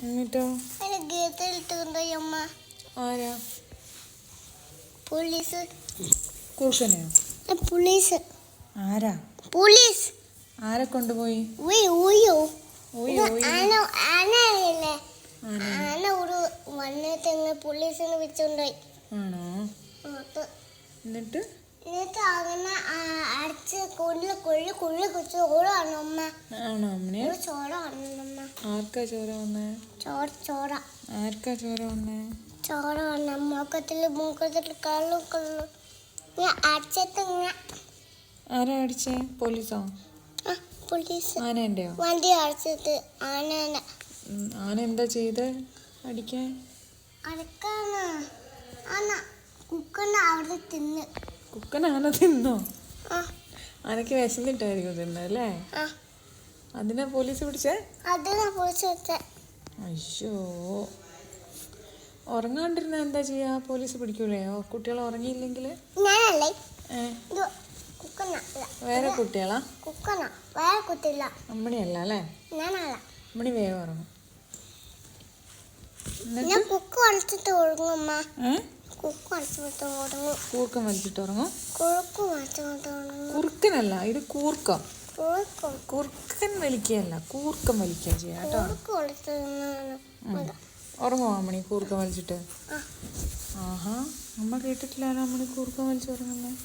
എന്നിട്ടോ? ആരാ? Police. കൂർക്കനെയോ? Police. ആരാ? പോലീസ്. ആരെ കൊണ്ടുപോയി? ആന ഒരു വന്നിട്ട് പോലീസിനെ വെച്ചുകൊണ്ടുപോയി. ആണോ? എന്നിട്ട് അങ്ങനെ അടിച്ച് ചോറാണ് അമ്മ. ആണോ അമ്മനെ? ചോറാണ്. ആർക്കാ ചോര വന്നേ? ചോറ ആർക്കാ ചോര വന്നേ? ചോറ വന്ന മൂക്കത്തില് കള്ളു ഞാൻ അടിച്ചിട്ട്. ആരാ അടിച്ചേ? പോലീസോ? പോലീസ്. ആനേന്റെയോ? വണ്ടി അടിച്ചിട്ട് ആന എന്താ ചെയ്ത് അടിക്കാൻ? അടക്കാണ് ആന കുക്കനെ അവിടെ തിന്ന്. കുക്കൻ ആന തിന്നോ? ആനക്ക് വിശന്നിട്ടായിരിക്കും തിന്നല്ലേ? അതിനാ പോലീസ് പിടിച്ചേ? അതിനാ പോലീസ് പിടിച്ചേ. അയ്യോ, ഉറങ്ങാണ്ടിരുന്ന എന്താ ചെയ്യാ? പോലീസ് പിടിക്കൂലേ കുട്ടികൾ ഉറങ്ങിയില്ലെങ്കിൽ? ഞാനല്ലേ വേറെ കുട്ടികളാ? കുക്കനാ, വേറെ കുട്ടിയില്ല. അമ്മണിയല്ല അല്ലേ? ഞാനല്ല. അമ്മണി വേഗം ഉറങ്ങും. ഞാൻ കുക്ക് വലിച്ചിട്ട് ഉറങ്ങും അമ്മ. കുക്ക് വലിച്ചിട്ട് ഉറങ്ങും. കൂർക്കം വലിച്ചിട്ട് ഉറങ്ങും? കുറുക്ക് വലിച്ചിട്ട് ഉറങ്ങും. കുറുക്കനല്ല, ഇത് കൂർക്കം. കുറുക്കൻ വലിക്കുകയല്ല, കൂർക്കം വലിക്കുക ചെയ്യാം കേട്ടോ. ഉറങ്ങുമോ അമ്മണി കൂർക്കം വലിച്ചിട്ട്? ആഹാ, അമ്മ കേട്ടിട്ടില്ലാലോ അമ്മണി കൂർക്കം വലിച്ച് ഉറങ്ങുന്നത്.